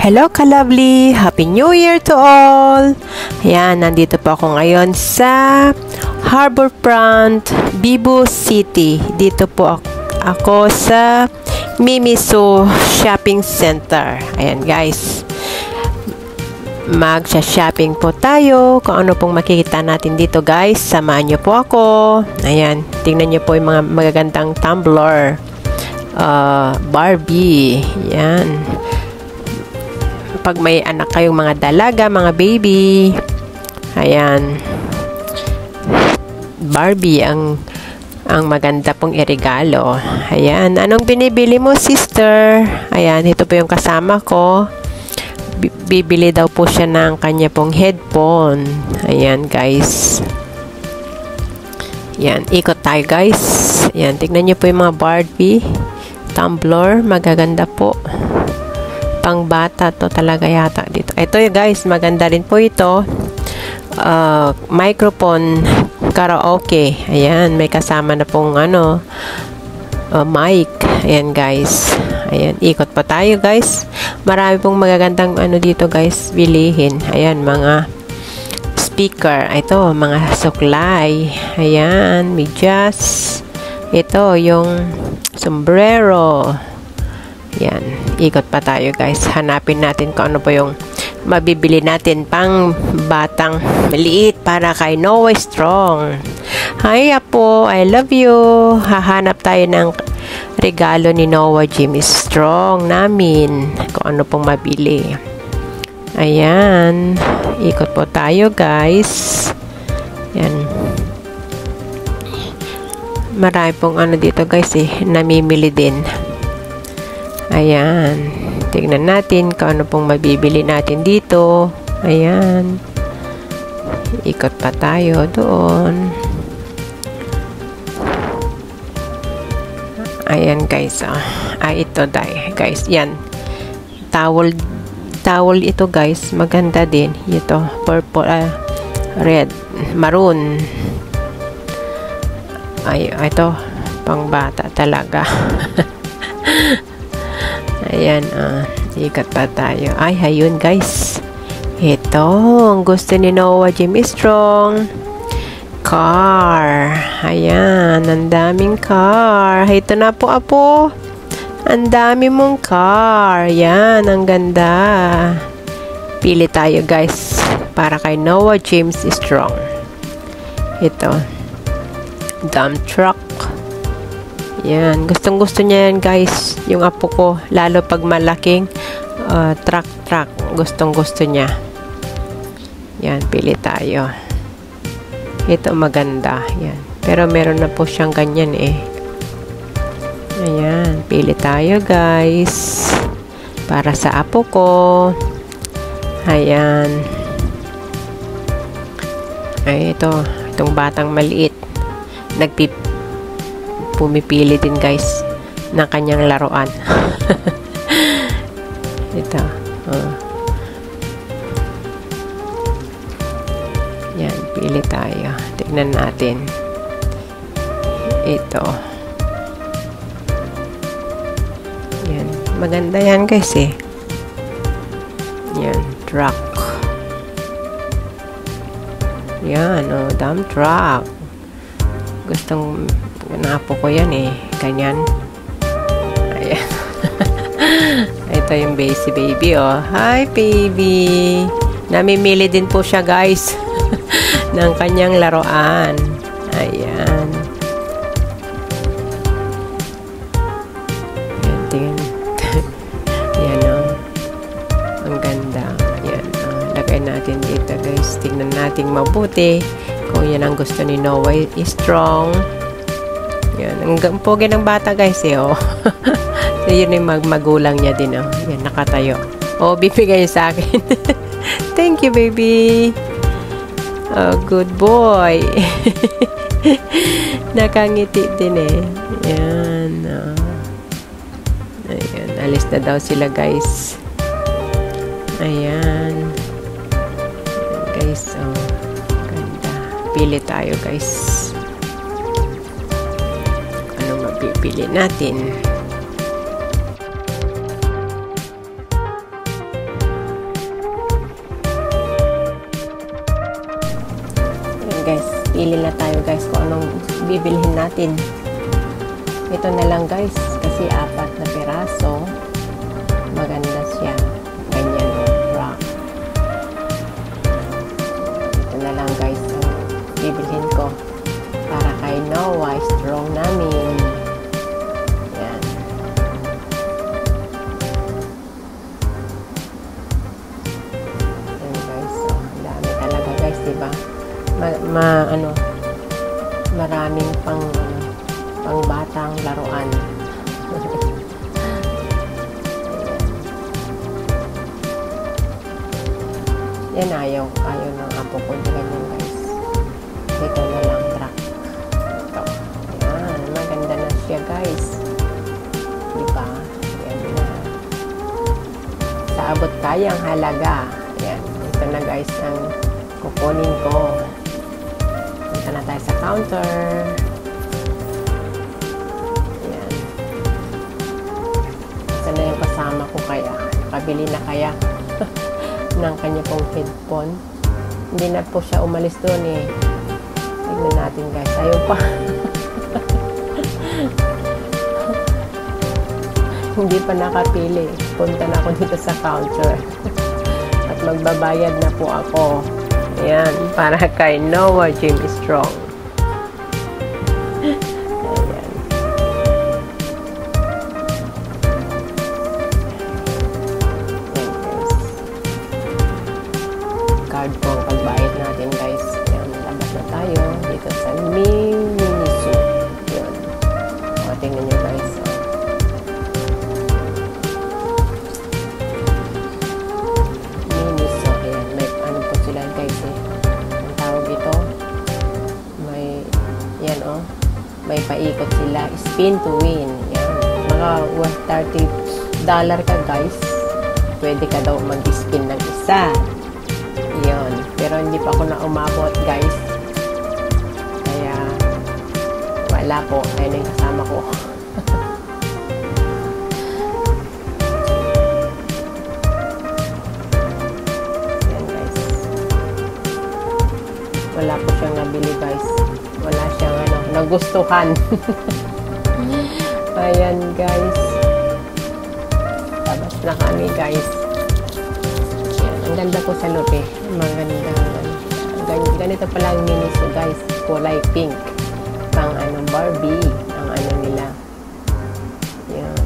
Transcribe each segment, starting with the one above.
Hello ka-lovely! Happy New Year to all! Ayan, nandito po ako ngayon sa Harborfront, Bibu City. Dito po ako sa Mimiso Shopping Center. Ayan guys, magsha-shopping po tayo. Kung ano pong makikita natin dito guys, samahan nyo po ako. Ayan, tingnan nyo po yung mga magagandang tumbler. Barbie. Ayan. Pag may anak kayong mga dalaga, mga baby, ayan, Barbie ang maganda pong iregalo. Ayan, anong binibili mo, sister? Ayan, ito po yung kasama ko. Bibili daw po siya ng kanya pong headphone. Ayan guys, ayan, ikot tayo guys. Ayan, tignan nyo po yung mga Barbie tumbler, magaganda po. Pang bata to talaga yata dito. Ito yung guys, maganda rin po ito. Microphone karaoke. Ayan, may kasama na pong mic. Ayan guys. Ayan, ikot pa tayo guys. Marami pong magagandang dito guys, bilihin. Ayan, mga speaker. Ito, mga suklay. Ayan, medyas. Ito, yung sombrero. Yan, ikot pa tayo guys. Hanapin natin kung ano po yung mabibili natin pang batang maliit para kay Noah Strong. Hi Apo, I love you. Hahanap tayo ng regalo ni Noah Jimmy Strong namin. Kung ano pong mabili. Ayan, ikot po tayo guys. Yan. Marami pong dito guys namimili din. Ayan, tignan natin kung ano pong mabibili natin dito. Ayan, ikot pa tayo doon. Ayan guys, ito guys, yan, towel ito guys, maganda din ito, purple, red, maroon. Ay, ito pang bata talaga. Ayan, ikat pa tayo. Ay, ayun guys. Ito, ang gusto ni Noah Jimmy Strong. Car. Ayan, ang daming car. Ito na po, Apo. Ang dami mong car. Ayan, ang ganda. Pili tayo guys, para kay Noah James Strong. Ito. Dump truck. Yan, gustong-gusto niya yan guys, yung apo ko, lalo pag malaking truck, gustong-gusto niya. Yan, pili tayo. Ito maganda, yan. Pero meron na po siyang ganyan Ayan, pili tayo guys, para sa apo ko. Ayan. Ay, itong batang maliit, pumipili din guys ng kanyang laruan. Ito. Yan, pili tayo. Tignan natin. Ito. Yan. Maganda yan guys Yan, truck. Yan, dump truck. Gustong napo ko yan ganyan. Ayan. Ito yung baby Hi baby, namimili din po siya guys ng kanyang laruan. Ayan. Ayan, tingnan. Ayan ang ganda. Ayan, lagay natin dito guys. Tingnan natin mabuti kung yan ang gusto ni Noah Strong. Yan, ang pogi ng bata guys So, yun yung magulang niya din Yan, nakatayo. Bibigay sa akin. Thank you baby. Good boy. Nakangiti din Yan. Ayan, alis na daw sila guys. Ayan. Guys, ganda. Pili tayo guys. Pili natin. guys, pili na tayo guys kung anong bibilhin natin. Ito na lang guys, kasi 4 na piraso. Maganda siya. Ganyan o, rock. Ito na lang guys, bibilhin ko. Para kay Noah, strong namin. Yan. Yan guys, so, dami talaga guys, diba? Maraming pang batang laruan. Yan, ayaw ng apo ko. Ganyan guys. Dito na lang truck. Ito. Yan, maganda na siya guys. Diba? Yan na. Sa abot kayang halaga. Yan. Ito na guys ang kukunin ko. Punta na tayo sa counter. Yan. Isa na yung kasama ko kaya. Kabili na kaya ng kanya pong headphone. Hindi na po siya umalis doon eh. Tignan natin guys. Ayaw pa. Hindi pa nakapili. Punta na ako dito sa counter. At magbabayad na po ako. Ayan. Para kay Noah Jim Strong. Ayan. Card po ang pagbayad natin guys. Ayan, labas na tayo dito sa Miniso. Ayan. O, tingnan nyo guys. Miniso. Ayan, may ano po sila guys eh. Ang tawag ito. Yan o. May paikot sila. Spin to win. Yan. Mga worth $30 ka guys. Pwede ka daw mag-spin ng isa. Yun. Pero hindi pa ako na umabot guys. Kaya wala po. Ayun yung kasama ko. Yan guys. Wala po siyang nabili guys. Wala siyang nagustuhan. Ayan guys. Tapos na kami guys. Ang ganda ko sa loob eh. Maganda. Ganito pala ang Miniso guys. Kulay pink. Pang Barbie. Ang nila. Yan.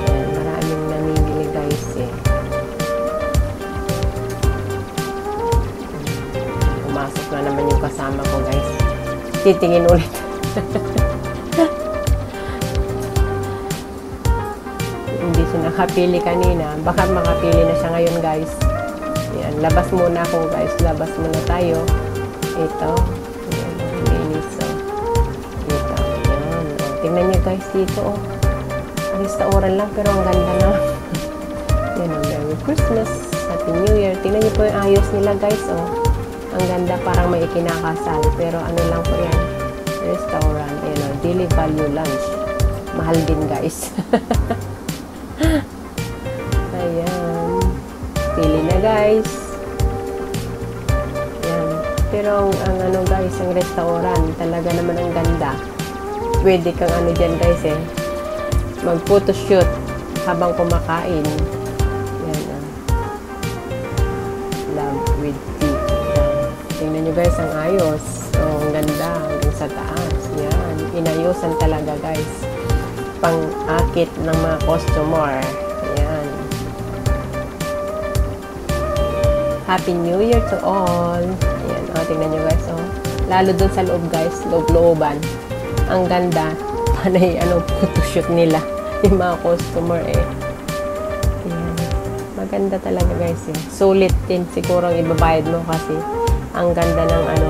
Yan. Maraming namimili guys eh. Pumasok na naman yung kasama ko guys. Titingin ulit. Hindi siya nakapili kanina. Baka makapili na siya ngayon guys. Yan. Labas muna ako guys. Labas muna tayo. Ito. Yan. Miniso. Ito. Yan. O, tingnan nyo guys dito. O. Restaurant lang pero ang ganda na. Yan. O. Merry Christmas. Happy New Year. Tingnan nyo po yung ayos nila guys. O. Ang ganda. Parang may ikinakasal. Pero ano lang po yan. Restaurant. Ayan o. Daily value lunch. Mahal din guys. Ayan. Pili na guys. Ayan. Pero ang guys, ang restaurant, talaga naman ang ganda. Pwede kang dyan guys eh. Mag photoshoot habang kumakain. Ayan. Love with tea. Ayan. Tingnan nyo guys, ang ayos. So, ang ganda. Hanggang sa taas. Ayan. Inayusan talaga guys. Pang-akit ng mga customer. Ayan. Happy New Year to all. Ayan. O, tingnan nyo guys. O. Lalo dun sa loob guys. Loob-looban. Ang ganda. Panay, photoshoot nila. Yung mga customer eh. Ayan. Maganda talaga guys eh. Sulit din siguro ang ibabayad mo kasi ang ganda ng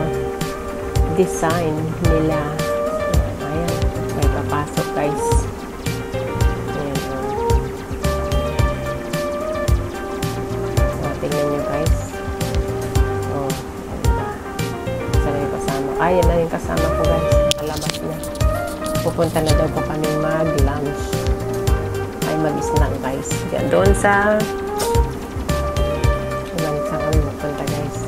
design nila. Ayan. May papasok guys. Ayan na yung kasama ko guys. Kalabas na. Pupunta na daw po kami mag-lunch. Ay mag-snack guys. Diyan doon sa kami pupunta guys.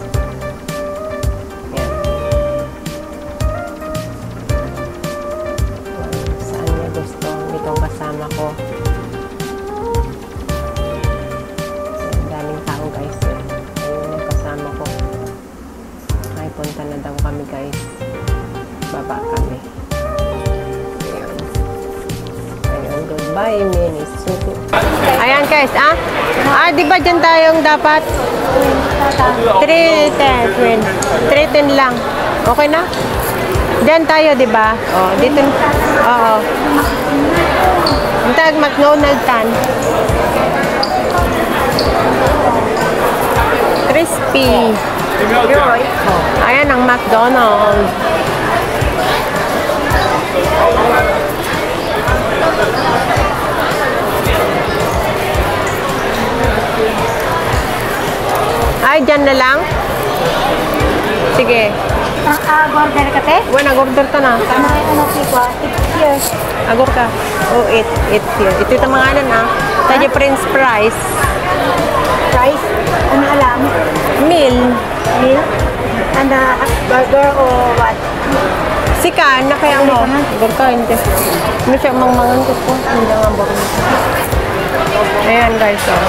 5 minutes. Ayan guys, di ba dyan tayong dapat? 3:10. 3:10 lang. Okay na? Dyan tayo, di ba? Oh, dito. Oo. Tag McDonald's tan. Crispy. Ayan ang McDonald's. Ay, dyan na lang? Sige. Order ka, te? Bueno, nag-order ka na. Ano, pipa? Here. Agor ka. Oh, eat here. Ito yung mga Tayo French fries. Rice? Ano alam? Meal. Meal? Ano, burger or what? Sikan na kaya mo. Agor ka, hindi. Ano siya, mangmangan ko po. Hindi nga ba. Ayan guys, oh.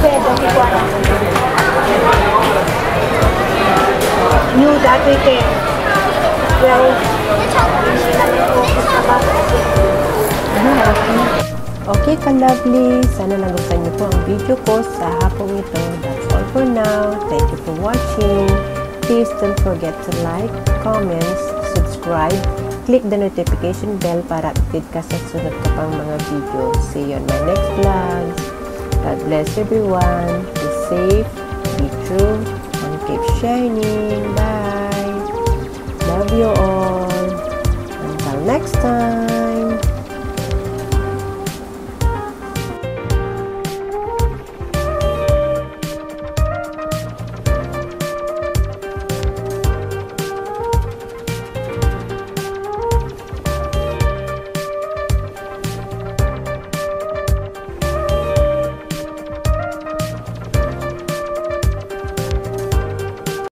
Okay, dati ko ano. New dati ke. Well, okay ka lovely. Sana nagustuhan niyo po ang video ko sa hapong ito. That's all for now. Thank you for watching. Please don't forget to like, comments, subscribe, click the notification bell para update ka sa sunod ko pang mga video. See you on my next vlogs. God bless everyone. Be safe, be true, and keep shining. Bye. Love you all. Until next time.